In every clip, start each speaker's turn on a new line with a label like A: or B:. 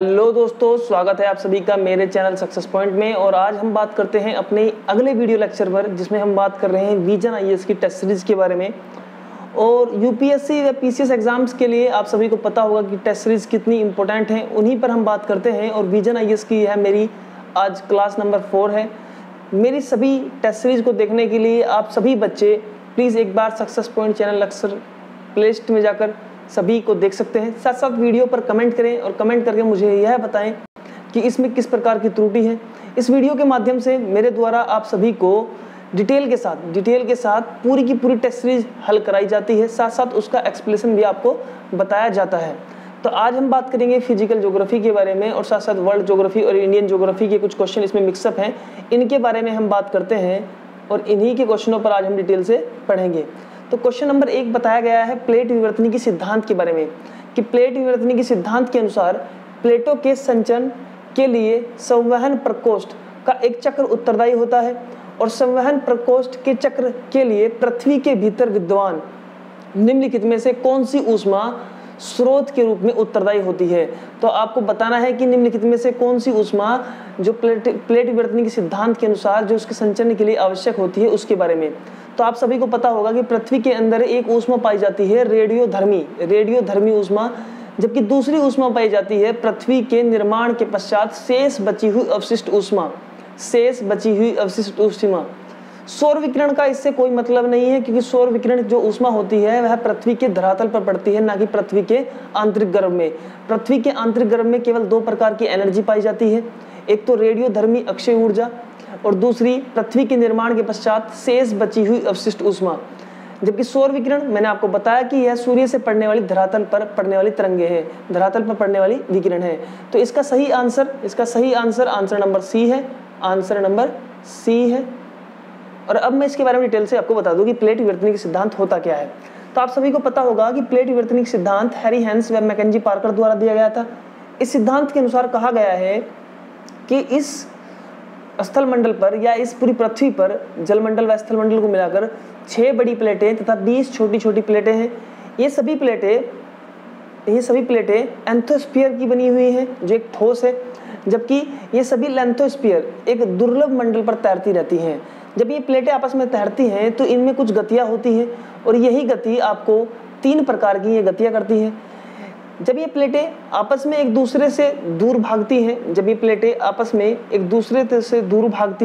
A: Hello दोस्तों, स्वागत है आप सभी का मेरे चैनल सक्सेस पॉइंट में। और आज हम बात करते हैं अपने अगले वीडियो लेक्चर पर, जिसमें हम बात कर रहे हैं विजन आईएएस की टेस्ट सीरीज के बारे में। और यूपीएससी या पीसीएस एग्जाम्स के लिए आप सभी को पता होगा कि टेस्ट सीरीज कितनी इंपॉर्टेंट है, उन्हीं पर हम बात करते हैं। और विजन आईएएस की है मेरी आज क्लास नंबर 4 है। मेरी सभी टेस्ट सीरीज को देखने के लिए आप सभी बच्चे प्लीज़ एक बार Success Point channel lecture playlist में जाकर सभी को देख सकते हैं। साथ साथ वीडियो पर कमेंट करें और कमेंट करके मुझे यह बताएं कि इसमें किस प्रकार की त्रुटि है। इस वीडियो के माध्यम से मेरे द्वारा आप सभी को डिटेल के साथ पूरी की पूरी टेस्ट सीरीज हल कराई जाती है, साथ साथ उसका एक्सप्लेनेशन भी आपको बताया जाता है। तो आज हम बात करेंगे फिजिकल ज्योग्राफी के बारे में, और साथ साथ वर्ल्ड ज्योग्राफी और इंडियन ज्योग्राफी के कुछ क्वेश्चन इसमें मिक्सअप हैं, इनके बारे में हम बात करते हैं। और इन्हीं के क्वेश्चनों पर आज हम डिटेल से पढ़ेंगे। तो क्वेश्चन नंबर 1 बताया गया है प्लेट विवर्तनी की सिद्धांत के बारे में, कि प्लेट विवर्तनी की सिद्धांत के अनुसार प्लेटों के संचरण के लिए संवहन प्रकोष्ठ का एक चक्र उत्तरदायी होता है, और संवहन प्रकोष्ठ के चक्र के लिए पृथ्वी के भीतर विद्यमान निम्नलिखित में से कौन सी ऊष्मा स्रोत के रूप में उत्तरदायी होती है। तो आपको बताना है कि निम्नलिखित में से कौन सी ऊष्मा जो प्लेट विवर्तनी के सिद्धांत के अनुसार जो उसके संचरण के लिए आवश्यक होती है उसके बारे में। तो आप सभी को पता होगा कि पृथ्वी के अंदर एक ऊष्मा पाई जाती है रेडियोधर्मी ऊष्मा, जबकि दूसरी ऊष्मा पाई जाती है पृथ्वी के निर्माण के पश्चात शेष बची हुई अवशिष्ट ऊष्मा। सौर विकिरण का इससे कोई मतलब नहीं है, क्योंकि सौर विकिरण जो ऊष्मा होती है वह पृथ्वी के धरातल पर पड़ती है, ना कि पृथ्वी के आंतरिक गर्भ में। पृथ्वी के आंतरिक गर्भ में केवल 2 प्रकार की एनर्जी पाई जाती है, एक तो रेडियोधर्मी अक्षय ऊर्जा, और दूसरी पृथ्वी के निर्माण के पश्चात शेष बची हुई अवशिष्ट ऊष्मा। जबकि सौर विकिरण मैंने आपको बताया कि यह सूर्य से पड़ने वाली धरातल पर पड़ने वाली तरंगे है, धरातल पर पड़ने वाली विकिरण है। तो इसका सही आंसर आंसर नंबर सी है। और अब मैं इसके बारे में डिटेल से आपको बता दूं कि प्लेट विवर्तनी का सिद्धांत होता क्या है। तो आप सभी को पता होगा कि प्लेट विवर्तनी का सिद्धांत हैरी हेंस व मैकेंजी पार्कर द्वारा दिया गया था। इस सिद्धांत के अनुसार कहा गया है कि इस स्थल मंडल पर या इस पूरी पृथ्वी पर जलमंडल व स्थल मंडल को मिलाकर 6 बड़ी प्लेटें तथा 20 छोटी छोटी प्लेटें हैं। ये सभी प्लेटें एंथोस्फीयर की बनी हुई हैं, जो एक ठोस है, जबकि ये सभी लेंथोस्फीयर एक दुर्लभ मंडल पर तैरती रहती हैं। जब ये प्लेटें आपस में तैरती हैं तो इनमें कुछ गतियाँ होती हैं, और यही गति आपको 3 प्रकार की ये गतियाँ करती हैं। जब ये प्लेटें आपस में एक दूसरे से दूर भागती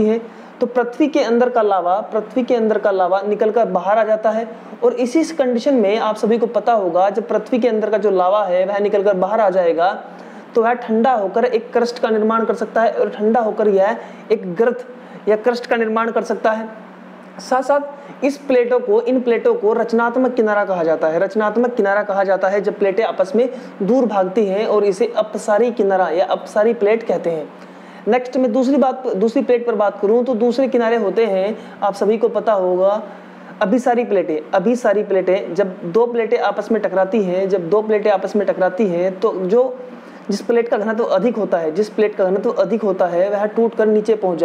A: हैं, तो पृथ्वी के अंदर का लावा निकलकर बाहर आ जाता है। और इसी कंडीशन में आप सभी को पता होगा, जब पृथ्वी के अंदर का जो लावा है वह निकलकर बाहर आ जाएगा तो वह ठंडा होकर एक क्रस्ट का निर्माण कर सकता है, और ठंडा होकर यह एक गर्त या क्रस्ट का निर्माण कर सकता है। साथ साथ इन प्लेटों को रचनात्मक किनारा कहा जाता है जब प्लेटें आपस में दूर भागती हैं, और इसे अपसारी किनारा या अपसारी प्लेट कहते हैं। नेक्स्ट में दूसरी प्लेट पर बात करूं तो दूसरे किनारे होते हैं, आप सभी को पता होगा, अभिसारी प्लेटें। जब 2 प्लेटें आपस में टकराती हैं तो जिस प्लेट का घनत्व अधिक होता है वह टूटकर नीचे पहुंच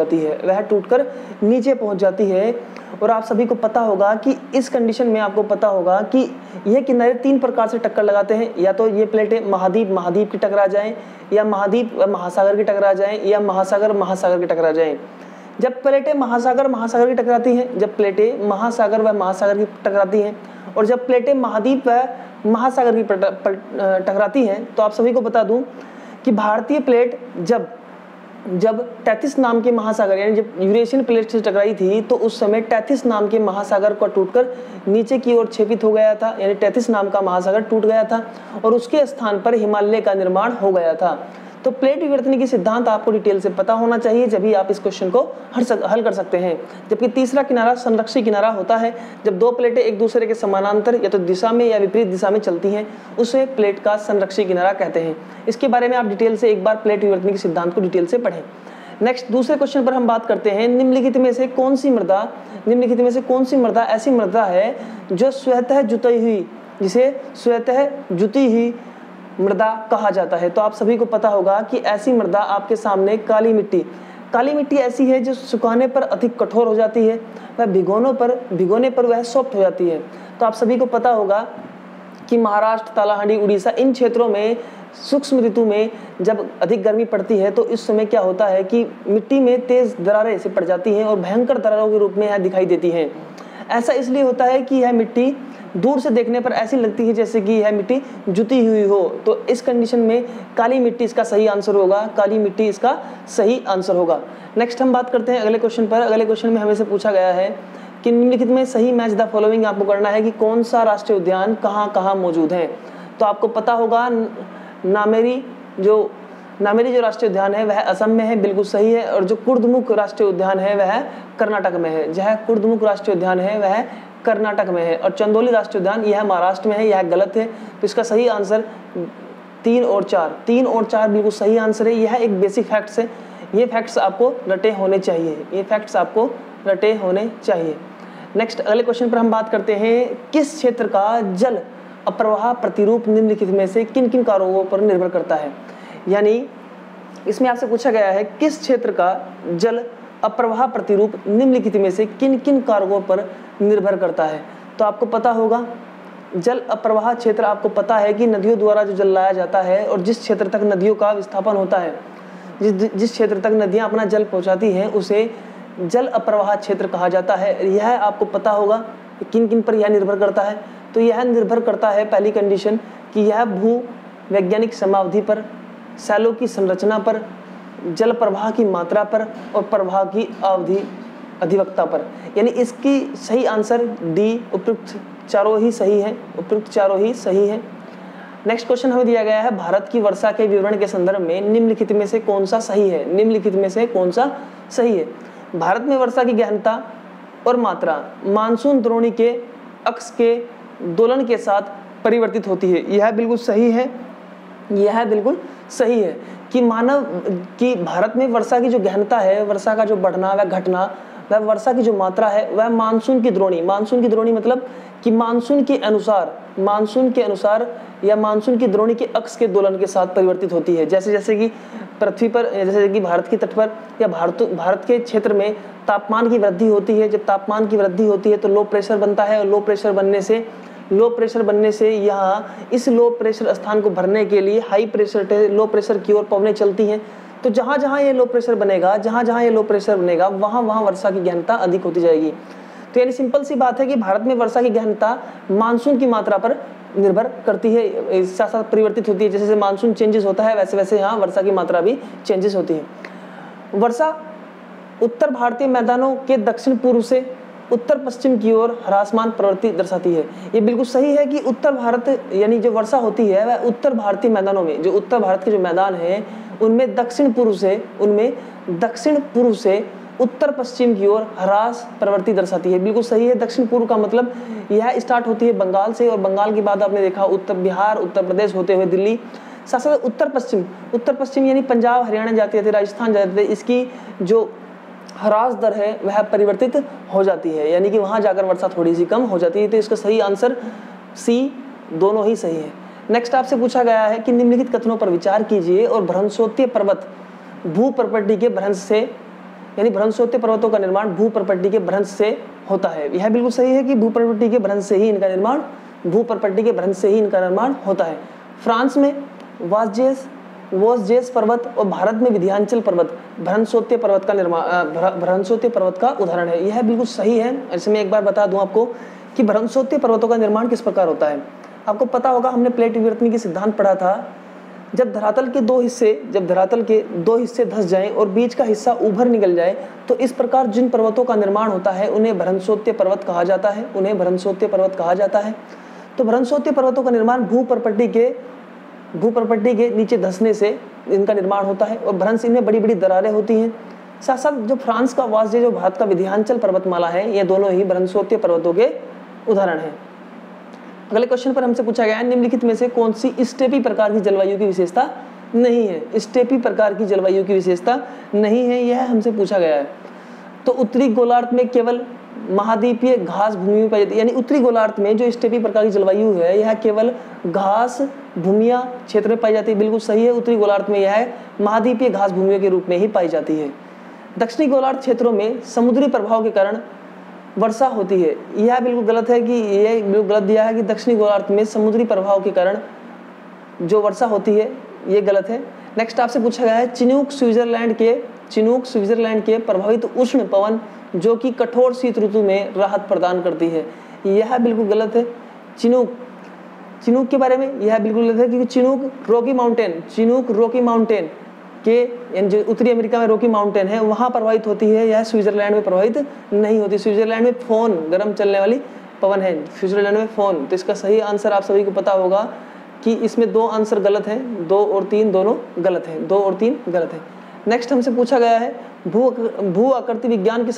A: जाती है। और आप सभी को पता होगा कि इस कंडीशन में आपको पता होगा कि ये किनारे 3 प्रकार से टक्कर लगाते हैं, या तो ये प्लेटें महाद्वीप की टकरा जाएं, या महाद्वीप महासागर की टकरा जाएं, या महासागर की टकरा जाएं। जब प्लेटें महासागर की टकराती हैं, और जब प्लेटें महाद्वीप व महासागर की टकराती हैं, तो आप सभी को बता दूं कि भारतीय प्लेट जब टैथिस नाम के महासागर, यानी जब यूरेशियन प्लेट से टकराई थी, तो उस समय टैथिस नाम के महासागर को टूटकर नीचे की ओर क्षेपित हो गया था, यानी टैथिस नाम का महासागर टूट गया था, और उसके स्थान पर हिमालय का निर्माण हो गया था। तो प्लेट विवर्तनी की सिद्धांत आपको डिटेल से पता होना चाहिए, जब भी आप इस क्वेश्चन को हल कर सकते हैं। जबकि तीसरा किनारा संरक्षी किनारा होता है, जब 2 प्लेटें एक दूसरे के समानांतर या तो दिशा में या विपरीत दिशा में चलती हैं, उसे प्लेट का संरक्षी किनारा कहते हैं। इसके बारे में आप डिटेल से एक बार प्लेट विवर्तनी के सिद्धांत को डिटेल से पढ़ें। नेक्स्ट दूसरे क्वेश्चन पर हम बात करते हैं, निम्नलिखित में से कौन सी मृदा ऐसी मृदा है जो स्वतः जुती हुई मृदा कहा जाता है। तो आप सभी को पता होगा कि ऐसी मृदा आपके सामने काली मिट्टी ऐसी है जो सुखाने पर अधिक कठोर हो जाती है, वह भिगोने पर वह सॉफ्ट हो जाती है। तो आप सभी को पता होगा कि महाराष्ट्र, तालाहांडी, उड़ीसा इन क्षेत्रों में सूक्ष्म ऋतु में जब अधिक गर्मी पड़ती है तो इस समय क्या होता है कि मिट्टी में तेज दरारें से पड़ जाती हैं और भयंकर दरारों के रूप में यह दिखाई देती हैं। ऐसा इसलिए होता है कि यह मिट्टी दूर से देखने पर ऐसी लगती है जैसे कि यह मिट्टी जुती हुई हो। तो इस कंडीशन में काली मिट्टी इसका सही आंसर होगा, काली मिट्टी इसका सही आंसर होगा। नेक्स्ट हम बात करते हैं अगले क्वेश्चन पर। अगले क्वेश्चन में हमें से पूछा गया है कि निम्नलिखित में सही मैच द फॉलोइंग आपको करना है कि कौन सा राष्ट्रीय उद्यान कहाँ कहाँ मौजूद है। तो आपको पता होगा नामेरी जो राष्ट्रीय उद्यान है वह असम में है, बिल्कुल सही है। और जो कुर्दमुख राष्ट्रीय उद्यान है वह कर्नाटक में है। जहाँ कुर्दमुख राष्ट्रीय उद्यान है वह कर्नाटक में है। और चंदौली राष्ट्रीय उद्यान यह महाराष्ट्र में है, यह गलत है। तो इसका सही आंसर 3 और 4 बिल्कुल सही आंसर है। यह एक बेसिक फैक्ट्स है, ये फैक्ट्स आपको रटे होने चाहिए, नेक्स्ट अगले क्वेश्चन पर हम बात करते हैं, किस क्षेत्र का जल अप्रवाह प्रतिरूप निम्नलिखित में से किन किन कारकों पर निर्भर करता है। यानी इसमें आपसे पूछा गया है किस क्षेत्र का जल अप्रवाह प्रतिरूप निम्नलिखित में से किन किन कारकों पर निर्भर करता है। तो आपको पता होगा जल अप्रवाह क्षेत्र, आपको पता है कि नदियों द्वारा जो जल लाया जाता है और जिस क्षेत्र तक नदियों का विस्थापन होता है, जिस क्षेत्र तक नदियां अपना जल पहुंचाती हैं उसे जल अप्रवाह क्षेत्र कहा जाता है। यह आपको पता होगा किन किन पर यह निर्भर करता है। तो यह निर्भर करता है पहली कंडीशन कि यह भू वैज्ञानिक समावधि पर, सैलों की संरचना पर, जल प्रवाह की मात्रा पर और प्रवाह की अवधि अधिवक्ता पर। यानी इसकी सही आंसर डी, उपयुक्त चारों ही सही है। नेक्स्ट क्वेश्चन हमें दिया गया है, भारत की वर्षा के विवरण के संदर्भ में निम्नलिखित में से कौन सा सही है। भारत में वर्षा की गहनता और मात्रा मानसून द्रोणी के अक्ष के दोलन के साथ परिवर्तित होती है। यह बिल्कुल सही है कि भारत में वर्षा की जो गहनता है, वर्षा का जो बढ़ना व घटना, वह वर्षा की जो मात्रा है वह मानसून की द्रोणी मतलब कि मानसून के अनुसार या मानसून की द्रोणी के अक्ष के दोलन के साथ परिवर्तित होती है। जैसे कि पृथ्वी पर, जैसे कि भारत के तट पर या भारत के क्षेत्र में तापमान की वृद्धि होती है। जब तापमान की वृद्धि होती है तो लो प्रेशर बनता है और लो प्रेशर बनने से यहाँ इस लो प्रेशर स्थान को भरने के लिए लो प्रेशर की ओर पवनें चलती हैं। तो जहाँ ये लो प्रेशर बनेगा वहाँ वर्षा की गहनता अधिक होती जाएगी। तो यानी सिंपल सी बात है कि भारत में वर्षा की गहनता मानसून की मात्रा पर निर्भर करती है, साथ साथ परिवर्तित होती है। जैसे मानसून चेंजेस होता है वैसे यहाँ वर्षा की मात्रा भी चेंजेस होती है। वर्षा उत्तर भारतीय मैदानों के दक्षिण पूर्व से उत्तर पश्चिम की ओर ह्रासमान प्रवृत्ति दर्शाती है। ये बिल्कुल सही है कि उत्तर भारत यानी जो वर्षा होती है वह उत्तर भारतीय मैदानों में, जो उत्तर भारत के जो मैदान हैं उनमें दक्षिण पूर्व से उत्तर पश्चिम की ओर ह्रास प्रवृत्ति दर्शाती है। बिल्कुल सही है। दक्षिण पूर्व का मतलब यह स्टार्ट होती है बंगाल से और बंगाल के बाद आपने देखा उत्तर बिहार, उत्तर प्रदेश होते हुए दिल्ली, साथ साथ उत्तर पश्चिम यानी पंजाब, हरियाणा जाते थे, राजस्थान जाते थे, इसकी जो ह्रास दर है वह परिवर्तित हो जाती है, यानी कि वहां जाकर वर्षा थोड़ी सी कम हो जाती है। तो इसका सही आंसर सी, दोनों ही सही है। नेक्स्ट आपसे पूछा गया है कि निम्नलिखित कथनों पर विचार कीजिए और भ्रंशोत्तीय पर्वत भू प्रॉपर्टी के भ्रंश से, यानी भ्रंशोत्तीय पर्वतों का निर्माण भू प्रॉपर्टी के भ्रंश से होता है। यह बिल्कुल सही है कि भू प्रॉपर्टी के भ्रंश से ही इनका निर्माण होता है। फ्रांस में वोस्जेस पर्वत और भारत में विंध्याचल पर्वत भ्रंशोत्तीय पर्वत का उदाहरण है। यह बिल्कुल सही है। ऐसे में एक बार बता दूं आपको कि भ्रंशोत्तीय पर्वतों का निर्माण किस प्रकार होता है। आपको पता होगा हमने प्लेट विवर्तन की सिद्धांत पढ़ा था। जब धरातल के दो हिस्से धंस जाएं और बीच का हिस्सा उभर निकल जाए तो इस प्रकार जिन पर्वतों का निर्माण होता है उन्हें भ्रंशोत्तीय पर्वत कहा जाता है। तो भ्रंशोत्तीय पर्वतों का निर्माण भू प्रॉपर्टी के नीचे धंसने से इनका निर्माण होता है और भ्रंश इनमें बड़ी बड़ी दरारें होती हैं। साथ साथ जो फ्रांस का वास्जे, जो भारत का विंध्याचल पर्वतमाला है, ये दोनों ही भ्रंशोत्तीय पर्वतों के उदाहरण हैं। अगले क्वेश्चन पर हमसे पूछा गया है निम्नलिखित में से कौन सी स्टेपी प्रकार की जलवायु की विशेषता नहीं है। स्टेपी प्रकार की जलवायु की विशेषता नहीं है, यह हमसे पूछा गया है। तो उत्तरी गोलार्ध में केवल महाद्वीपीय घास भूमि में पाई जाती है, यानी उत्तरी गोलार्ध में जो स्टेपी प्रकार की जलवायु है यह केवल घास भूमिया क्षेत्र में पाई जाती है। बिल्कुल सही है। उत्तरी गोलार्ध में यह महाद्वीपीय घास भूमियों के रूप में ही पाई जाती है। दक्षिणी गोलार्ध क्षेत्रों में समुद्री प्रभाव के कारण वर्षा होती है। यह बिल्कुल गलत है कि दक्षिणी गोलार्ध में समुद्री प्रभाव के कारण जो वर्षा होती है, ये गलत है। नेक्स्ट आपसे पूछा गया है चिनूक स्विट्जरलैंड के प्रभावित उष्ण पवन जो कि कठोर शीत ऋतु में राहत प्रदान करती है, यह बिल्कुल गलत है। चिनूक के बारे में यह बिल्कुल गलत है, क्योंकि चिनूक रॉकी माउंटेन के जो उत्तरी अमेरिका में रॉकी माउंटेन है वहाँ प्रभावित होती है, यह स्विट्जरलैंड में प्रभावित नहीं होती। स्विट्जरलैंड में फोन, गर्म चलने वाली पवन है, स्विट्जरलैंड में फोन। तो इसका सही आंसर आप सभी को पता होगा कि इसमें 2 आंसर गलत हैं, 2 और 3 दोनों गलत हैं, 2 और 3 गलत है। नेक्स्ट हमसे पूछा गया है भू आकृति विज्ञान के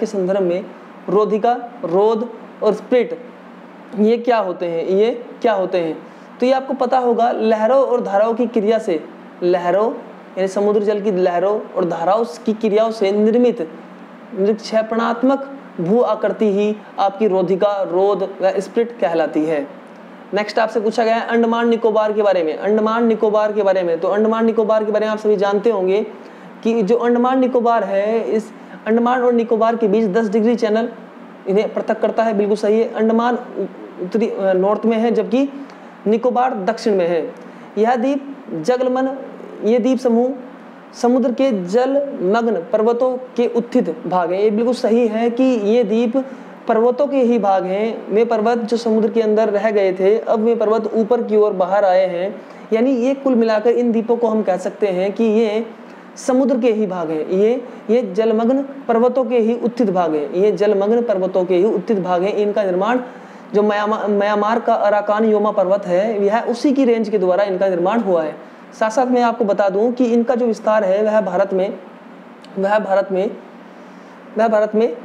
A: संदर्भ में रोधिका, रोध और स्प्लिट ये क्या होते हैं? तो ये आपको पता होगा, लहरों और धाराओं की क्रिया से, लहरों यानी समुद्र जल की लहरों और धाराओं की क्रियाओं से निर्मित निक्षेपणात्मक भू आकृति ही आपकी रोधिका, रोध व स्प्लिट कहलाती है। नेक्स्ट आपसे पूछा गया है अंडमान निकोबार के बारे में। तो अंडमान निकोबार के बारे में आप सभी जानते होंगे कि जो अंडमान निकोबार है, इस अंडमान और निकोबार के बीच 10 डिग्री चैनल इन्हें पृथक करता है, बिल्कुल सही है। अंडमान उत्तरी नॉर्थ में है जबकि निकोबार दक्षिण में है। ये द्वीप समूह समुद्र के जलमग्न पर्वतों के उत्थित भाग है, ये बिल्कुल सही है कि ये द्वीप पर्वतों के ही भाग हैं। वे पर्वत जो समुद्र के अंदर रह गए थे, अब वे पर्वत ऊपर की ओर बाहर आए हैं, यानी ये कुल मिलाकर इन द्वीपों को हम कह सकते हैं कि ये समुद्र के ही भाग हैं। ये जलमग्न पर्वतों के ही उत्थित भाग हैं। इनका निर्माण जो म्यांमार का अराकान योमा पर्वत है, यह उसी की रेंज के द्वारा इनका निर्माण हुआ है। साथ साथ मैं आपको बता दूं कि इनका जो विस्तार है वह भारत में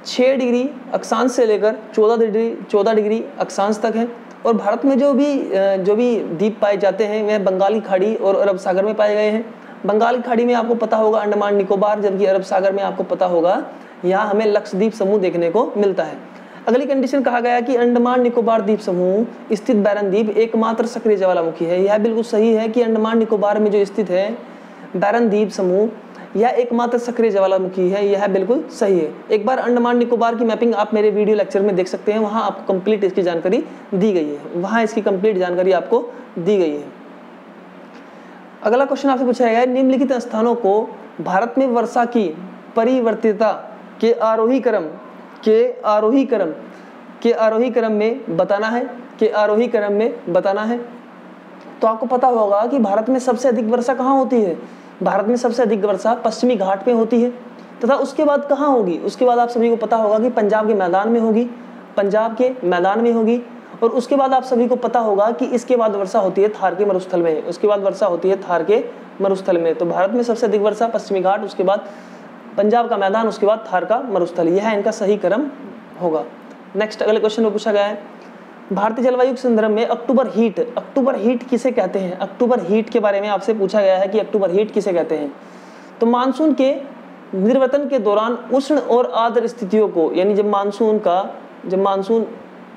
A: 6 डिग्री अक्षांश से लेकर 14 डिग्री अक्षांश तक है। और भारत में जो भी द्वीप पाए जाते हैं वह बंगाली खाड़ी और अरब सागर में पाए गए हैं। बंगाल खाड़ी में आपको पता होगा अंडमान निकोबार, जबकि अरब सागर में आपको पता होगा यहाँ हमें लक्षद्वीप समूह देखने को मिलता है। अगली कंडीशन कहा गया कि अंडमान निकोबार द्वीप समूह स्थित बैरन द्वीप एकमात्र सक्रिय ज्वालामुखी है। यह बिल्कुल सही है कि अंडमान निकोबार में जो स्थित है बैरन द्वीप समूह, यह एकमात्र सक्रिय ज्वालामुखी है, यह बिल्कुल सही है। एक बार अंडमान निकोबार की मैपिंग आप मेरे वीडियो लेक्चर में देख सकते हैं, वहाँ आपको कंप्लीट इसकी जानकारी दी गई है। अगला क्वेश्चन आपसे पूछा गया है निम्नलिखित स्थानों को भारत में वर्षा की परिवर्तितता के आरोही क्रम में बताना है। तो आपको पता होगा कि भारत में सबसे अधिक वर्षा कहाँ होती है? भारत में सबसे अधिक वर्षा पश्चिमी घाट पे होती है, तथा उसके बाद कहाँ होगी? उसके बाद आप सभी को पता होगा कि पंजाब के मैदान में होगी। और उसके बाद आप सभी को पता होगा कि इसके बाद वर्षा होती है थार के मरुस्थल में। तो भारत में सबसे अधिक वर्षा पश्चिमी घाट, उसके बाद पंजाब का मैदान, उसके बाद थार का मरुस्थल, यह इनका सही क्रम होगा। नेक्स्ट अगले क्वेश्चन में पूछा गया है भारतीय जलवायु के संदर्भ में अक्टूबर हीट किसे कहते हैं? अक्टूबर हीट के बारे में आपसे पूछा गया है कि अक्टूबर हीट किसे कहते हैं। तो मानसून के निर्वर्तन के दौरान उष्ण और आर्द्र स्थितियों को, यानी जब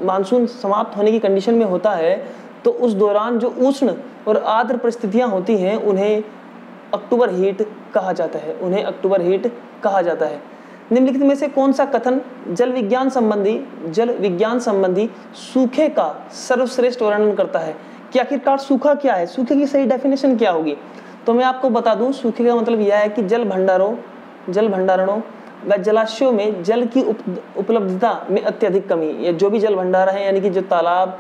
A: मानसून समाप्त होने की कंडीशन में होता है, तो उस दौरान जो उष्ण और आर्द्र परिस्थितियां होती हैं उन्हें अक्टूबर हीट कहा जाता है। निम्नलिखित में से कौन सा कथन जल विज्ञान संबंधी सूखे का सर्वश्रेष्ठ वर्णन करता है? कि आखिरकार सूखा क्या है, सूखे की सही डेफिनेशन क्या होगी? तो मैं आपको बता दूं, सूखे का मतलब यह है कि जल भंडारणों व जलाशयों में जल की उपलब्धता में अत्यधिक कमी। या जो भी जल भंडार है, यानी कि जो तालाब,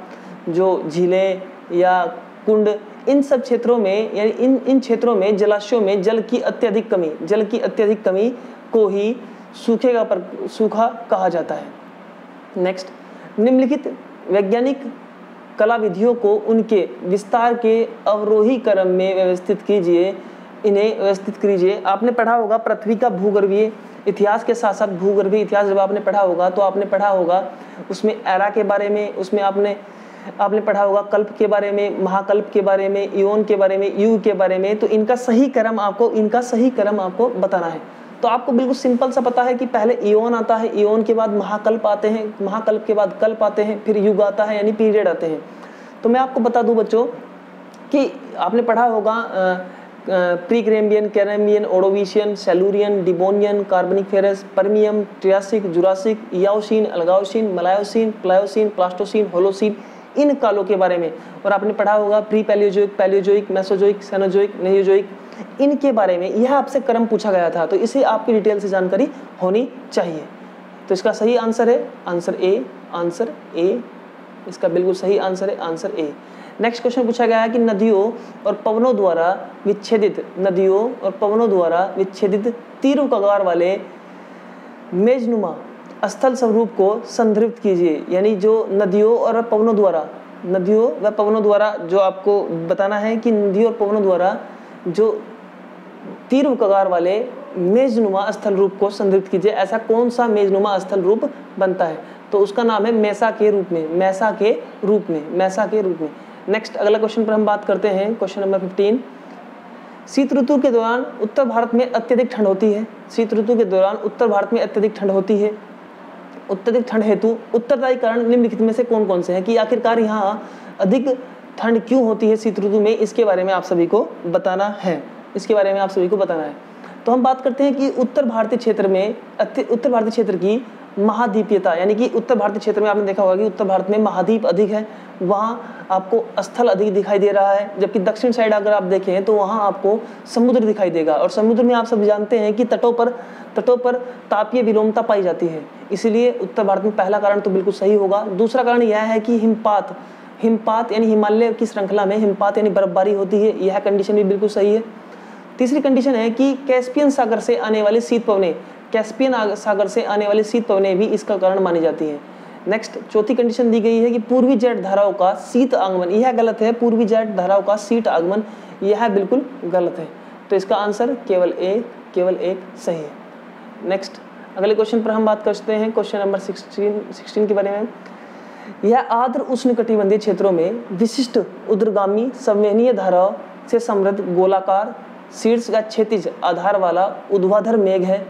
A: जो झीलें या कुंड, इन सब क्षेत्रों में, यानी इन क्षेत्रों में जलाशयों में जल की अत्यधिक कमी को ही सूखा कहा जाता है। नेक्स्ट, निम्नलिखित वैज्ञानिक कला विधियों को उनके विस्तार के अवरोही क्रम में व्यवस्थित कीजिए। आपने पढ़ा होगा पृथ्वी का भूगर्भीय इतिहास के साथ साथ भूगर्भीय इतिहास जब आपने पढ़ा होगा तो आपने पढ़ा होगा उसमें एरा के बारे में, उसमें आपने पढ़ा होगा कल्प के बारे में, महाकल्प के बारे में, इयोन के बारे में, युग के बारे में। तो इनका सही क्रम आपको बताना है। तो आपको बिल्कुल सिंपल सा पता है कि पहले इयोन आता है, इयोन के बाद महाकल्प आते हैं, महाकल्प के बाद कल्प आते हैं, फिर युग आता है, यानी पीरियड आते हैं। तो मैं आपको बता दूं बच्चों कि आपने पढ़ा होगा pre Cambrian, Cambrian, Ordovician, Silurian, Devonian, Carboniferous, Permian, Triassic, Jurassic, Eocene, Oligocene, Miocene, Pliocene, Pleistocene, Holocene, इन कालों के बारे में। और आपने पढ़ा होगा pre Palaeozoic, Palaeozoic, Mesozoic, Cenozoic, Neozoic, इनके बारे में यह आपसे क्रम पूछा गया था, तो इसे आपकी डिटेल से जानकारी होनी चाहिए। तो इसका सही आंसर है आंसर ए, आंसर ए, इसका बिल्कुल सही आंसर है आंसर ए। नेक्स्ट क्वेश्चन पूछा गया है कि नदियों और पवनों द्वारा विच्छेदित तीव्र कगार वाले मेजनुमा स्थल स्वरूप को संदर्भित कीजिए। यानी जो नदियों व पवनों द्वारा जो आपको बताना है कि नदियों और पवनों द्वारा जो तीव्र कगार वाले मेजनुमा स्थल रूप को संदर्भित कीजिए। ऐसा कौन सा मेजनुमा स्थल रूप बनता है? तो उसका नाम है मैसा के रूप में। नेक्स्ट अगला क्वेश्चन पर हम बात करते हैं, क्वेश्चन नंबर 15। शीत ऋतु के दौरान उत्तर भारत में अत्यधिक ठंड होती है। अत्यधिक ठंड हेतु उत्तरदायी कारण निम्नलिखित में से कौन कौन से हैं? कि आखिरकार यहाँ अधिक ठंड क्यों होती है शीत ऋतु में, इसके बारे में आप सभी को बताना है। तो हम बात करते हैं कि उत्तर भारतीय क्षेत्र की महाद्वीपीयता, यानी कि उत्तर भारतीय क्षेत्र में आपने देखा होगा कि उत्तर भारत में महाद्वीप अधिक है, वहाँ आपको स्थल अधिक दिखाई दे रहा है। जबकि दक्षिण साइड अगर आप देखें तो वहाँ आपको समुद्र दिखाई देगा, और समुद्र में आप सब जानते हैं कि तटों पर तापीय विलोमता पाई जाती है। इसीलिए उत्तर भारत में पहला कारण तो बिल्कुल सही होगा। दूसरा कारण यह है कि हिमपात यानी हिमालय की श्रृंखला में हिमपात यानी बर्फबारी होती है, यह कंडीशन भी बिल्कुल सही है। तीसरी कंडीशन है कि कैस्पियन सागर से आने वाली शीत पवनें भी इसका कारण मानी जाती हैं। नेक्स्ट चौथी कंडीशन दी गई है कि पूर्वी जेट धाराओं का शीत आगमन, यह गलत है। पूर्वी जेट धाराओं का शीत आगमन यह बिल्कुल गलत है। तो इसका आंसर केवल एक सही है। नेक्स्ट अगले क्वेश्चन पर हम बात करते हैं, क्वेश्चन नंबर 16 के बारे में। यह आर्द्र उष्णकटिबंधीय क्षेत्रों में विशिष्ट उर्ध्वगामी संवहनीय धाराओं से समृद्ध गोलाकार शीर्ष या क्षैतिज आधार वाला ऊर्ध्वाधर मेघ है।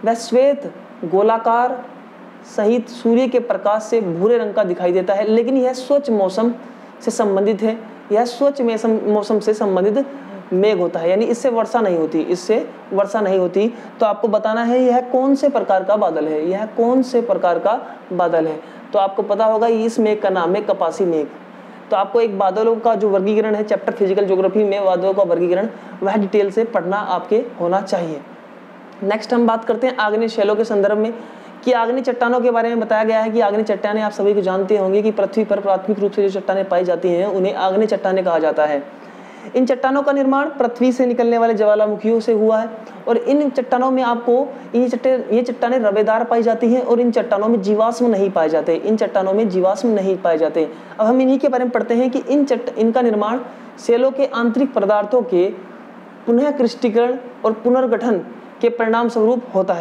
A: वह श्वेत गोलाकार सहित सूर्य के प्रकाश से भूरे रंग का दिखाई देता है, लेकिन यह स्वच्छ मौसम से संबंधित है। यह स्वच्छ मौसम से संबंधित मेघ होता है, यानी इससे वर्षा नहीं होती। तो आपको बताना है यह कौन से प्रकार का बादल है। तो आपको पता होगा इस मेघ का नाम है कपासी मेघ। तो आपको एक बादलों का जो वर्गीकरण है चैप्टर फिजिकल ज्योग्राफी में, बादलों का वर्गीकरण वह डिटेल से पढ़ना आपके होना चाहिए। नेक्स्ट हम बात करते हैं आग्नेय शैलों के संदर्भ में, कि आग्नेय चट्टानों के बारे में बताया गया है कि आग्नेय चट्टानें आप सभी को जानते होंगे कि पृथ्वी पर प्राथमिक रूप से जो चट्टानें पाई जाती हैं उन्हें आग्नेय चट्टानें कहा जाता है। इन चट्टानों का निर्माण पृथ्वी से निकलने वाले ज्वालामुखियों से हुआ है, और इन चट्टानों में आपको ये चट्टानें रवेदार पाई जाती हैं, और इन चट्टानों में जीवाश्म नहीं पाए जाते। अब हम इन्हीं के बारे में पढ़ते हैं कि इनका निर्माण सेलों के आंतरिक पदार्थों के पुनः क्रिस्टीकरण और पुनर्गठन के परिणाम स्वरूप होता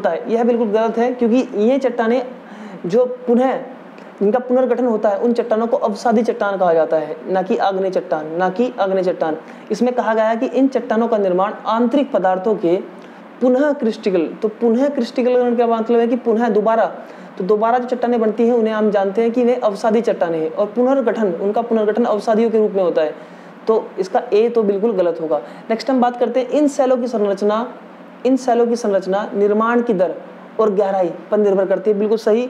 A: है। यह बिल्कुल गलत है, क्योंकि ये चट्टानें जो इनका पुनर्गठन होता है उन चट्टानों को अवसादी चट्टान कहा जाता है, ना कि आग्नेय चट्टान। इसमें कहा गया है कि इन चट्टानों का निर्माण आंतरिक पदार्थों के पुनः क्रिस्टिकल। तो पुनः क्रिस्टिकल का मतलब है कि दोबारा जो चट्टानें बनती हैं उन्हें हम जानते हैं कि वे अवसादी चट्टानें हैं, और उनका पुनर्गठन अवसादियों के रूप में होता है। तो इसका ए तो बिल्कुल गलत होगा। नेक्स्ट हम बात करते हैं इन सेलों की संरचना निर्माण की दर और गहराई पर निर्भर करती है। बिल्कुल सही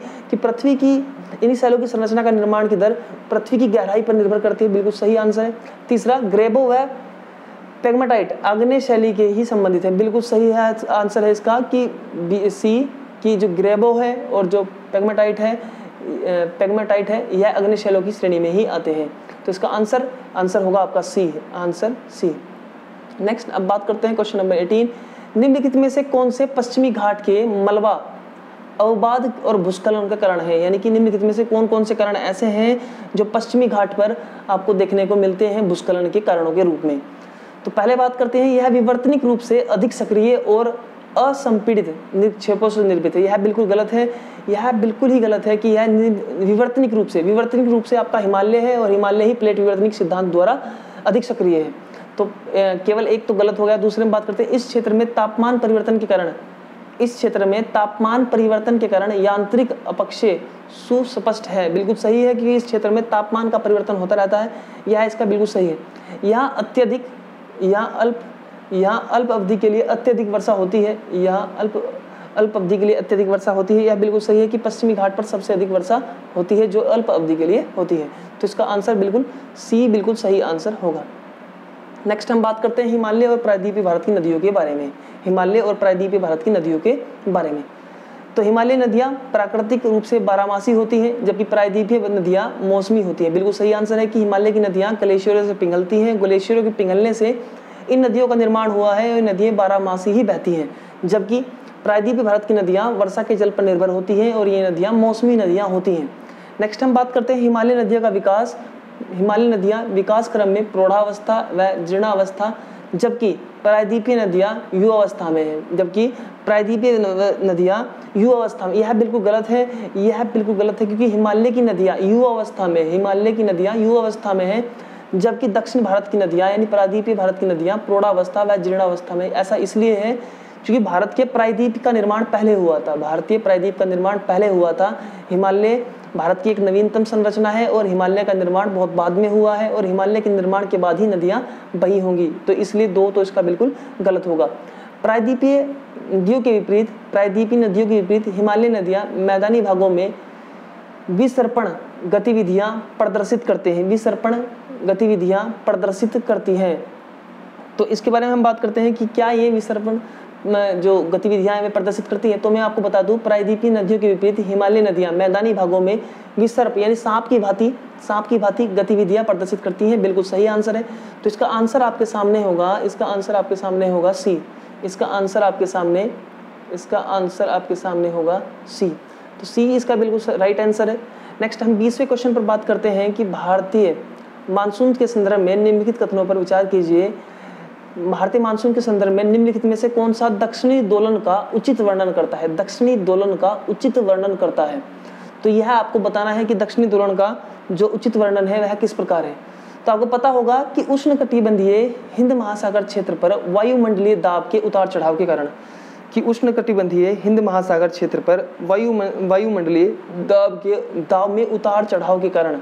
A: कि इन्हीं सेलों की संरचना का निर्माण की दर पृथ्वी की गहराई पर निर्भर करती है, बिल्कुल सही आंसर है। तीसरा ग्रेबो व पेग्माटाइट आग्नेय शैली के ही संबंधित है, बिल्कुल सही है आंसर है इसका कि सी की जो ग्रेबो है और जो पेग्माटाइट है यह आग्नेय शैलों की श्रेणी में ही आते हैं। तो इसका आंसर होगा आपका सी, आंसर सी। नेक्स्ट अब बात करते हैं क्वेश्चन नंबर 18। निम्नलिखित में से कौन से पश्चिमी घाट के मलबा अवबाध और भूस्खलन का कारण है? यानी कि निम्नलिखित में से कौन कौन से कारण ऐसे हैं जो पश्चिमी घाट पर आपको देखने को मिलते हैं भूस्खलन के कारणों के रूप में। तो पहले बात करते हैं, यह विवर्तनिक रूप से अधिक सक्रिय और असंपीड़ित निक्षेपों से निर्मित है। यह बिल्कुल गलत है, यह बिल्कुल ही गलत है कि यह विवर्तनिक रूप से आपका हिमालय है, और हिमालय ही प्लेट विवर्तनिक सिद्धांत द्वारा अधिक सक्रिय है। तो केवल एक तो गलत हो गया। दूसरे में बात करते हैं इस क्षेत्र में तापमान परिवर्तन के कारण यांत्रिक अपक्षय सुस्पष्ट है। बिल्कुल सही है कि इस क्षेत्र में तापमान का परिवर्तन होता रहता है, यह इसका बिल्कुल सही है। यहाँ अल्प अवधि के लिए अत्यधिक वर्षा होती है, यहाँ अल्प अवधि के लिए अत्यधिक वर्षा होती है। यह बिल्कुल सही है कि पश्चिमी घाट पर सबसे अधिक वर्षा होती है जो अल्प अवधि के लिए होती है। तो इसका आंसर बिल्कुल सी बिल्कुल सही आंसर होगा। नेक्स्ट हम बात करते हैं हिमालय और प्रायद्वीपीय भारत की नदियों के बारे में। हिमालय और प्रायद्वीपीय भारत की नदियों के बारे में, तो हिमालय नदियाँ प्राकृतिक रूप से बारहमासी होती हैं, जबकि प्रायद्वीपीय नदियाँ मौसमी होती हैं। बिल्कुल सही आंसर है कि हिमालय की नदियाँ ग्लेशियरों से पिघलती हैं। ग्लेशियरों के पिघलने से इन नदियों का निर्माण हुआ है और नदियाँ बारहमासी ही बहती हैं, जबकि प्रायद्वीपीय भारत की नदियाँ वर्षा के जल पर निर्भर होती हैं और ये नदियाँ मौसमी नदियाँ होती हैं। नेक्स्ट हम बात करते हैं हिमालय नदियों का विकास। हिमालय नदियाँ विकास क्रम में प्रौढ़ावस्था व जीर्णावस्था, जबकि प्रायद्वीपीय नदियाँ युवा अवस्था में है। जबकि प्रायद्वीपीय नदियाँ युवा अवस्था में, यह बिल्कुल गलत है, यह बिल्कुल गलत है, क्योंकि हिमालय की नदियाँ युवा अवस्था में, हिमालय की नदियाँ युवा अवस्था में है, जबकि दक्षिण भारत की नदियाँ यानी प्रायद्वीपीय भारत की नदियाँ प्रौढ़ावस्था व जीर्णावस्था में। ऐसा इसलिए है क्योंकि भारत के प्रायद्वीप का निर्माण पहले हुआ था, भारतीय प्रायद्वीप का निर्माण पहले हुआ था। हिमालय भारत की एक नवीनतम संरचना है और हिमालय का निर्माण बहुत बाद में हुआ है और हिमालय के निर्माण के बाद ही नदियाँ बही होंगी, तो इसलिए दो तो इसका बिल्कुल गलत होगा। प्रायद्वीपीय नदियों के विपरीत, प्रायद्वीपीय नदियों के विपरीत हिमालय नदियाँ मैदानी भागों में विसर्पण गतिविधियाँ प्रदर्शित करते हैं, विसर्पण गतिविधियाँ प्रदर्शित करती हैं। तो इसके बारे में हम बात करते हैं कि क्या ये विसर्पण जो गतिविधियां वे प्रदर्शित करती है। तो मैं आपको बता दूं, प्रायद्वीपीय नदियों के विपरीत हिमालय नदियां मैदानी भागों में विसर्प यानी सांप की भांति गतिविधियां प्रदर्शित करती हैं। बिल्कुल सही आंसर है। तो इसका आंसर आपके सामने होगा, इसका आंसर आपके सामने होगा सी। इसका आंसर आपके सामने होगा सी। तो सी इसका बिल्कुल राइट आंसर है। नेक्स्ट हम 20वें क्वेश्चन पर बात करते हैं कि भारतीय मानसून के संदर्भ में निम्नलिखित कथनों पर विचार कीजिए। भारतीय मानसून के संदर्भ में निम्नलिखित में से कौन सा दक्षिणी दोलन का उचित वर्णन करता है? दक्षिणी दोलन का उचित वर्णन करता है। तो यह आपको बताना है कि दक्षिणी दोलन का जो उचित वर्णन है वह किस प्रकार है। तो आपको पता होगा कि उष्णकटिबंधीय हिंद महासागर क्षेत्र पर वायुमंडलीय दाब के उतार चढ़ाव के कारण, कि उष्णकटिबंधीय हिंद महासागर क्षेत्र पर वायुमंडलीय दाब में उतार चढ़ाव के कारण,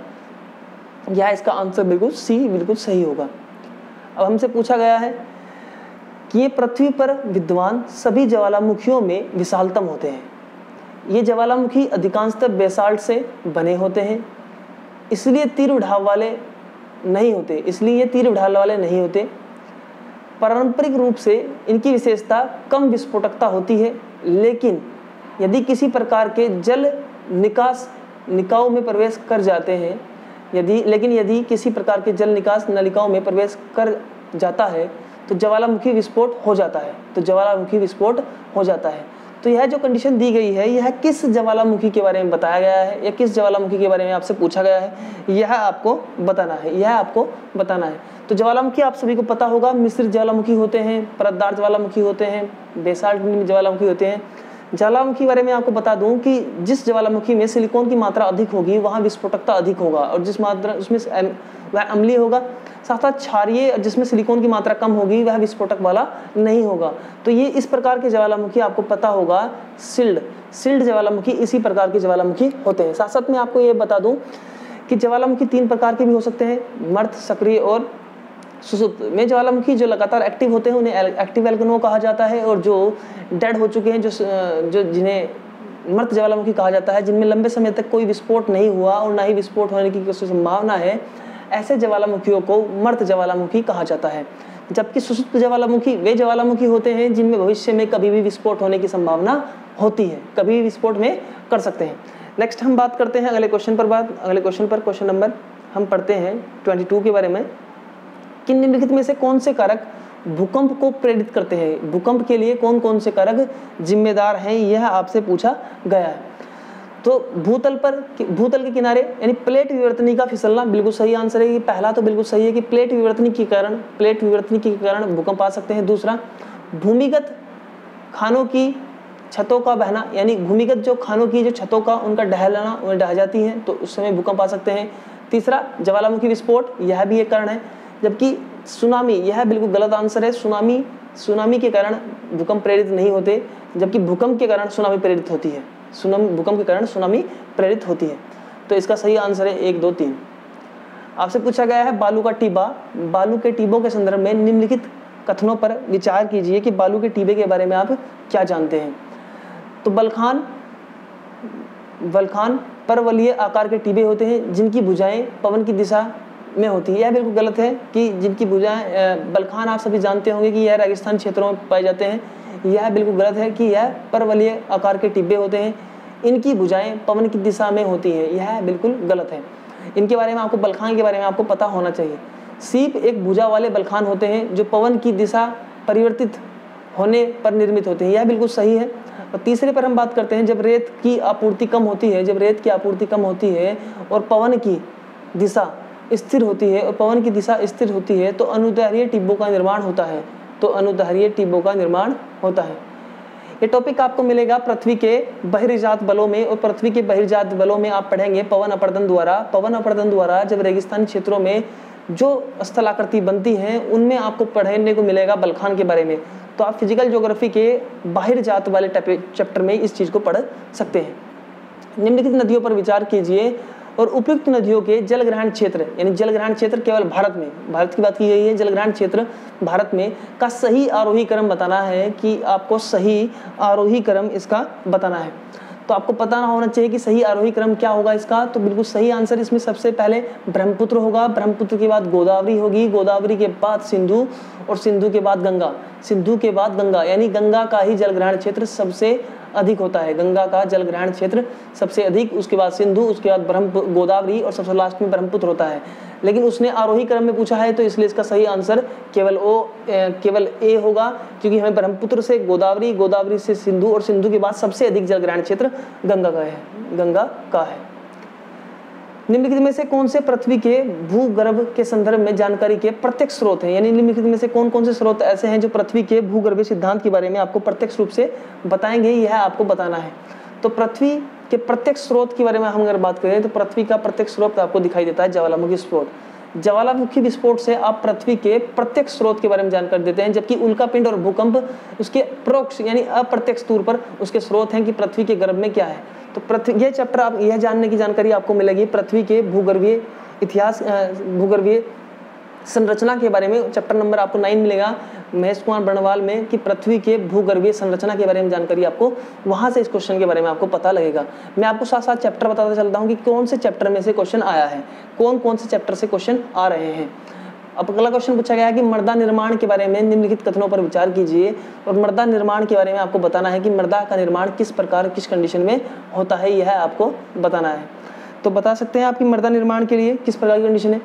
A: यह इसका आंसर बिल्कुल सी बिल्कुल सही होगा। अब हमसे पूछा गया है कि ये पृथ्वी पर विद्यमान सभी ज्वालामुखियों में विशालतम होते हैं। ये ज्वालामुखी अधिकांशतः बेसाल्ट से बने होते हैं, इसलिए तीव्र उठाव वाले नहीं होते। पारंपरिक रूप से इनकी विशेषता कम विस्फोटकता होती है, लेकिन यदि किसी प्रकार के जल निकास निकायों में प्रवेश कर जाते हैं, यदि किसी प्रकार के जल निकास नलिकाओं में प्रवेश कर जाता है तो ज्वालामुखी विस्फोट हो जाता है। तो यह जो कंडीशन दी गई है, यह किस ज्वालामुखी के बारे में बताया गया है या किस ज्वालामुखी के बारे में आपसे पूछा गया है, यह आपको बताना है। तो ज्वालामुखी आप सभी को पता होगा, मिश्रित ज्वालामुखी होते हैं, परतदार ज्वालामुखी होते हैं, बेसाल्ट ज्वालामुखी होते हैं। ज्वालामुखी बारे में आपको बता दूं कि जिस ज्वालामुखी में सिलिकॉन की मात्रा अधिक होगी वहाँ विस्फोटकता अधिक होगा, और जिस मात्रा उसमें वह अम्लीय होगा, साथ साथ क्षारीय जिसमें सिलिकॉन की मात्रा कम होगी वह विस्फोटक वाला नहीं होगा। तो ये इस प्रकार के ज्वालामुखी आपको पता होगा, सिल्ड ज्वालामुखी इसी प्रकार के ज्वालामुखी होते हैं। साथ साथ मैं आपको ये बता दूं कि ज्वालामुखी 3 प्रकार के भी हो सकते हैं, मर्त, सक्रिय और सुसुप्त में। ज्वालामुखी जो लगातार एक्टिव होते हैं उन्हें एक्टिव वोल्केनो कहा जाता है, और जो डेड हो चुके हैं, जो जिन्हें मृत ज्वालामुखी कहा जाता है, जिनमें लंबे समय तक कोई विस्फोट नहीं हुआ और ना ही विस्फोट होने की कोई संभावना है, ऐसे ज्वालामुखियों को मृत ज्वालामुखी कहा जाता है। जबकि सुसुप्त ज्वालामुखी वे ज्वालामुखी होते हैं जिनमें भविष्य में कभी भी विस्फोट होने की संभावना होती है, कभी भी विस्फोट में कर सकते हैं। नेक्स्ट हम बात करते हैं अगले क्वेश्चन पर। क्वेश्चन नंबर हम पढ़ते हैं 22 के बारे में कि निम्नलिखित में से कौन से कारक भूकंप को प्रेरित करते हैं? भूकंप के लिए कौन कौन से कारक जिम्मेदार हैं, यह आपसे पूछा गया है। तो भूतल के किनारे यानी प्लेट विवर्तनी का फिसलना बिल्कुल सही आंसर है। कि पहला तो बिल्कुल सही है कि प्लेट विवर्तनी के कारण भूकंप आ सकते हैं। दूसरा, भूमिगत खानों की छतों का बहना, यानी भूमिगत जो खानों की जो छतों का उनका ढहलना ढह जाती है तो उस समय भूकंप आ सकते हैं। तीसरा, ज्वालामुखी विस्फोट, यह भी एक कारण है। जबकि सुनामी, यह बिल्कुल गलत आंसर है। सुनामी के कारण भूकंप प्रेरित नहीं होते, जबकि भूकंप के कारण सुनामी प्रेरित होती है। भूकंप के कारण सुनामी प्रेरित होती है। तो इसका सही आंसर है 1, 2, 3। आपसे पूछा गया है बालू का टीबा। बालू के टीबों के संदर्भ में निम्नलिखित कथनों पर विचार कीजिए कि बालू के टीबे के बारे में आप क्या जानते हैं। तो बलखान परवलयीय आकार के टिब्बे होते हैं जिनकी भुजाएं पवन की दिशा में होती है। यह बिल्कुल गलत है कि जिनकी भुजाएं, बलखान आप सभी जानते होंगे कि यह रेगिस्तान क्षेत्रों में पाए जाते हैं। यह बिल्कुल गलत है कि यह परवलयीय आकार के टिब्बे होते हैं, इनकी भुजाएं पवन की दिशा में होती हैं। यह बिल्कुल गलत है। इनके बारे में आपको, बलखान के बारे में आपको पता होना चाहिए। सीप एक भुजा वाले बलखान होते हैं जो पवन की दिशा परिवर्तित होने पर निर्मित होते हैं। यह बिल्कुल सही है। और तीसरे पर हम बात करते हैं, जब रेत की आपूर्ति कम होती है और पवन की दिशा स्थिर होती है तो अनुदैर्घ्य टिब्बों का निर्माण होता है। ये टॉपिक आपको मिलेगा पृथ्वी के बहिर्जात बलों में, और पृथ्वी के बहिर्जात बलों में आप पढ़ेंगे पवन अपर्दन द्वारा जब रेगिस्तानी क्षेत्रों में जो स्थलाकृति बनती है उनमें आपको पढ़ने को मिलेगा बलखान के बारे में। तो आप फिजिकल ज्योग्राफी के बहिर्जात वाले चैप्टर में इस चीज को पढ़ सकते हैं। निम्नलिखित नदियों पर विचार कीजिए और उपयुक्त नदियों के जलग्रहण क्षेत्र, यानी जलग्रहण क्षेत्र केवल भारत की बात की गई है, जलग्रहण क्षेत्र भारत में का सही आरोही क्रम बताना है, कि आपको सही आरोही क्रम इसका बताना है। तो आपको पता होना चाहिए कि सही आरोही क्रम क्या होगा इसका। तो बिल्कुल सही आंसर इसमें सबसे पहले ब्रह्मपुत्र होगा, ब्रह्मपुत्र के बाद गोदावरी होगी, गोदावरी के बाद सिंधु, और सिंधु के बाद गंगा, यानी गंगा का ही जलग्रहण क्षेत्र सबसे अधिक होता है। गंगा का जलग्रहण क्षेत्र सबसे अधिक, उसके बाद सिंधु, उसके बाद गोदावरी और सबसे लास्ट में ब्रह्मपुत्र होता है। लेकिन उसने आरोही क्रम में पूछा है तो इसलिए इसका सही आंसर केवल ए होगा, क्योंकि हमें ब्रह्मपुत्र से गोदावरी, गोदावरी से सिंधु और सिंधु के बाद सबसे अधिक जलग्रहण क्षेत्र गंगा का है। निम्नलिखित में से कौन से पृथ्वी के भूगर्भ के संदर्भ में जानकारी के प्रत्यक्ष स्रोत हैं, यानी निम्नलिखित में से कौन कौन से स्रोत ऐसे हैं जो पृथ्वी के भूगर्भीय सिद्धांत के बारे में आपको प्रत्यक्ष रूप से बताएंगे, यह आपको बताना है। तो पृथ्वी के प्रत्यक्ष स्रोत के बारे में हम अगर बात करें तो पृथ्वी का प्रत्यक्ष स्रोत आपको दिखाई देता है ज्वालामुखी विस्फोट। ज्वालामुखी विस्फोट से आप पृथ्वी के प्रत्यक्ष स्रोत के बारे में जानकारी देते हैं, जबकि उल्कापिंड और भूकंप उसके परोक्ष यानी अप्रत्यक्ष तौर पर उसके स्रोत हैं कि पृथ्वी के गर्भ में क्या है। तो यह चैप्टर आप यह जानने की जानकारी आपको मिलेगी पृथ्वी के भूगर्भीय इतिहास, भूगर्भीय संरचना के बारे में। चैप्टर नंबर आपको 9 मिलेगा महेश कुमार बर्णवाल में, कि पृथ्वी के भूगर्भीय संरचना के बारे में जानकारी आपको वहां से इस क्वेश्चन के बारे में आपको पता लगेगा। मैं आपको साथ साथ चैप्टर बताता चलता हूं कि कौन से चैप्टर में से क्वेश्चन आया है, कौन से चैप्टर से क्वेश्चन आ रहे हैं। अब अगला क्वेश्चन पूछा गया है कि मृदा निर्माण के बारे में निम्नलिखित कथनों पर विचार कीजिए, और मृदा निर्माण के बारे में आपको बताना है कि मृदा का निर्माण किस प्रकार किस कंडीशन में होता है, यह आपको बताना है। तो बता सकते हैं आपकी मृदा निर्माण के लिए किस प्रकार की कंडीशन है।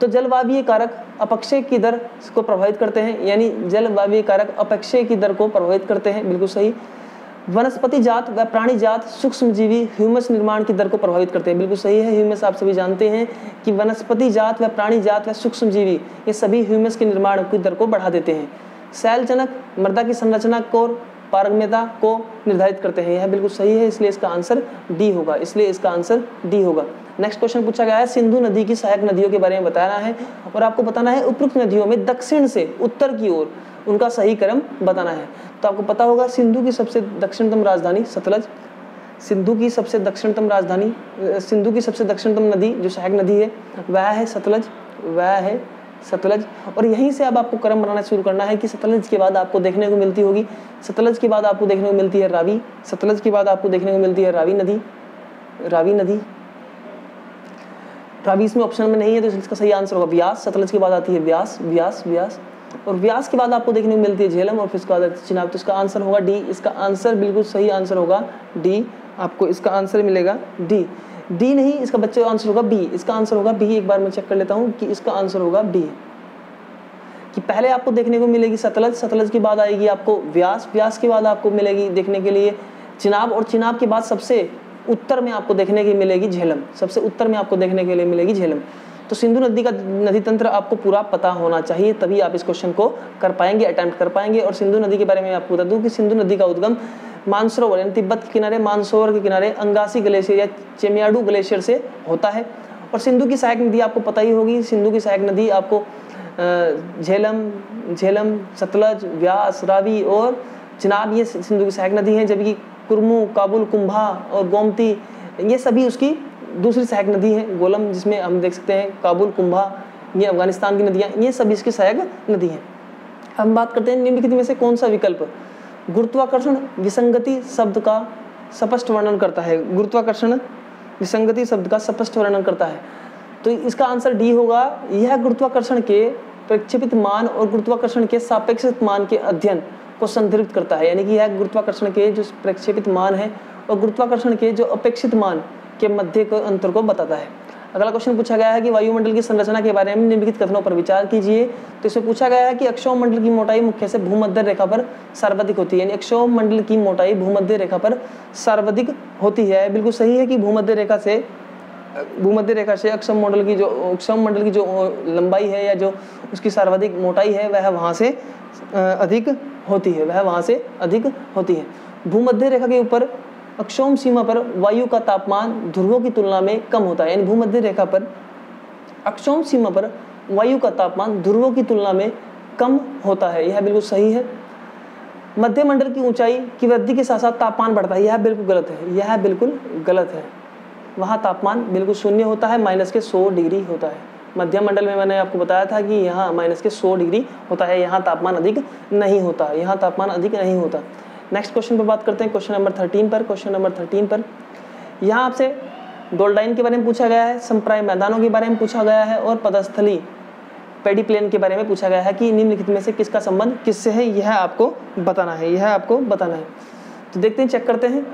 A: तो जलवायवीय कारक अपक्षय की दर को प्रभावित करते हैं, यानी जलवायवीय कारक अपक्षय की दर को प्रभावित करते हैं, बिल्कुल सही। वनस्पति जात व प्राणी जात सूक्ष्मजीवी ह्यूमस निर्माण की दर को प्रभावित करते हैं, बिल्कुल सही है। ह्यूमस आप सभी जानते हैं कि वनस्पति जात व प्राणी जात व सूक्ष्मजीवी ये सभी ह्यूमस के निर्माण की दर को बढ़ा देते हैं। शैलजनक मृदा की संरचना को पारगम्यता को निर्धारित करते हैं, यह बिल्कुल सही है, इसलिए इसका आंसर डी होगा। नेक्स्ट क्वेश्चन पूछा गया है सिंधु नदी की सहायक नदियों के बारे में बताना है, और आपको बताना है उपयुक्त नदियों में दक्षिण से उत्तर की ओर उनका सही क्रम बताना है। तो आपको पता होगा सिंधु की सबसे दक्षिणतम राजधानी सतलज, सिंधु की सबसे दक्षिणतम नदी जो सहायक नदी है वह है सतलज। और यहीं से अब आपको क्रम बनाना शुरू करना है कि सतलज के बाद आपको देखने को मिलती होगी, सतलज के बाद आपको देखने को मिलती है रावी, सतलज के बाद आपको देखने को मिलती है रावी नदी। रावी इसमें ऑप्शन में नहीं है तो इसका सही आंसर होगा व्यास। सतलज के बाद आती है व्यास, और व्यास के बाद आपको देखने को मिलती है झेलम, और फिर इसके बाद चिनाब। तो इसका आंसर होगा डी। इसका आंसर बिल्कुल सही आंसर होगा डी। आपको इसका आंसर मिलेगा डी नहीं, इसका बच्चे आंसर होगा बी। इसका आंसर होगा बी। एक बार मैं चेक कर लेता हूँ कि इसका आंसर होगा बी, कि पहले आपको देखने को मिलेगी सतलज के बाद आएगी आपको व्यास के बाद आपको मिलेगी देखने के लिए चिनाब, और चिनाब के बाद सबसे उत्तर में आपको देखने की मिलेगी झेलम, तो सिंधु नदी का नदी तंत्र आपको पूरा पता होना चाहिए, तभी आप इस क्वेश्चन को अटेम्प्ट कर पाएंगे। और सिंधु नदी के बारे में आपको बता दूं कि सिंधु नदी का उद्गम मानसरोवर यानी तिब्बत के किनारे मानसरोवर के किनारे अंगासी ग्लेशियर या चेमियाडू ग्लेशियर से होता है। और सिंधु की सहायक नदी आपको पता ही होगी, सिंधु की सहायक नदी आपको झेलम, सतलज, व्यास, रावी और चिनाब ये सिंधु की सहायक नदी है, जबकि कुरमू, काबुल, कुंभा और गोमती ये सभी उसकी दूसरी सहायक नदी है। गोलम जिसमें हम देख सकते हैं काबुल, कुंभा ये अफगानिस्तान की नदियाँ, ये सभी इसकी सहायक नदी हैं। हम बात करते हैं निम्नलिखित में से कौन सा विकल्प गुरुत्वाकर्षण विसंगति शब्द का स्पष्ट वर्णन करता है। गुरुत्वाकर्षण विसंगति शब्द का स्पष्ट वर्णन करता है, तो इसका आंसर डी होगा। यह गुरुत्वाकर्षण के प्रक्षेपित मान और गुरुत्वाकर्षण के सापेक्षित मान के अध्ययन को संदर्भित करता है, यानी कि यह गुरुत्वाकर्षण के जो प्रक्षेपित मान है और गुरुत्वाकर्षण के जो अपेक्षित मान के मध्य के अंतर को बताता है। अगला क्वेश्चन पूछा गया है कि वायुमंडल की संरचना के बारे में निम्नलिखित कथनों पर विचार कीजिए। तो इसमें पूछा गया है कि अक्षोमंडल की मोटाई मुख्य से भूमध्य रेखा पर सर्वाधिक होती है, यानी अक्षोमंडल की मोटाई भूमध्य रेखा पर सर्वाधिक होती है। बिल्कुल सही है कि भूमध्य रेखा से अक्षोमंडल की जो लंबाई है या जो उसकी सर्वाधिक मोटाई है वह वहाँ से अधिक होती है, भूमध्य रेखा के ऊपर अक्षोम सीमा पर वायु का तापमान ध्रुवों की तुलना में कम होता है, यानी भूमध्य रेखा पर अक्षोम सीमा पर वायु का तापमान ध्रुवों की तुलना में कम होता है, यह बिल्कुल सही है। मध्य मंडल की ऊंचाई की वृद्धि के साथ साथ तापमान बढ़ता है, यह बिल्कुल गलत है। वहाँ तापमान बिल्कुल शून्य होता है, -100 डिग्री होता है। मध्य मंडल में मैंने आपको बताया था कि यहाँ -100 डिग्री होता है, यहाँ तापमान अधिक नहीं होता। नेक्स्ट क्वेश्चन पर बात करते हैं, क्वेश्चन नंबर 13 पर। यहाँ आपसे डोल्डाइन के बारे में पूछा गया है, संप्राय मैदानों के बारे में पूछा गया है और पदस्थली पेडी प्लेन के बारे में पूछा गया है कि निम्नलिखित में से किसका संबंध किससे है, यह आपको बताना है। तो देखते हैं, चेक करते हैं।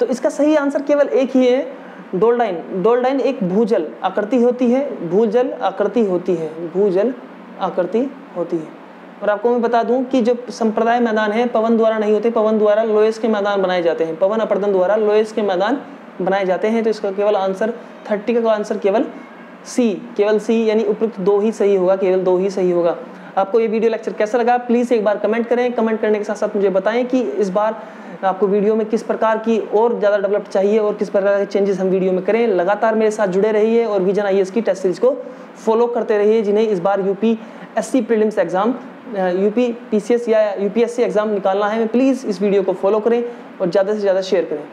A: तो इसका सही आंसर केवल एक ही है, डोल्डाइन एक भूजल आकृति होती है। और आपको मैं बता दूं कि जो संप्रदाय मैदान है पवन द्वारा नहीं होते, पवन द्वारा लोएस के मैदान बनाए जाते हैं, पवन अपर्दन द्वारा लोएस के मैदान बनाए जाते हैं। तो इसका केवल आंसर 30 का आंसर केवल सी यानी उपयुक्त 2 ही सही होगा। आपको ये वीडियो लेक्चर कैसा लगा प्लीज़ एक बार कमेंट करें। कमेंट करने के साथ साथ मुझे बताएं कि इस बार आपको वीडियो में किस प्रकार की और ज़्यादा डेवलप चाहिए और किस प्रकार के चेंजेस हम वीडियो में करें। लगातार मेरे साथ जुड़े रहिए और विजन आईएएस की टेस्ट सीरीज को फॉलो करते रहिए, जिन्हें इस बार UPSC prelims exam, UP PCS या यूपीएससी एग्जाम निकालना है। प्लीज़ इस वीडियो को फॉलो करें और ज़्यादा से ज़्यादा शेयर करें।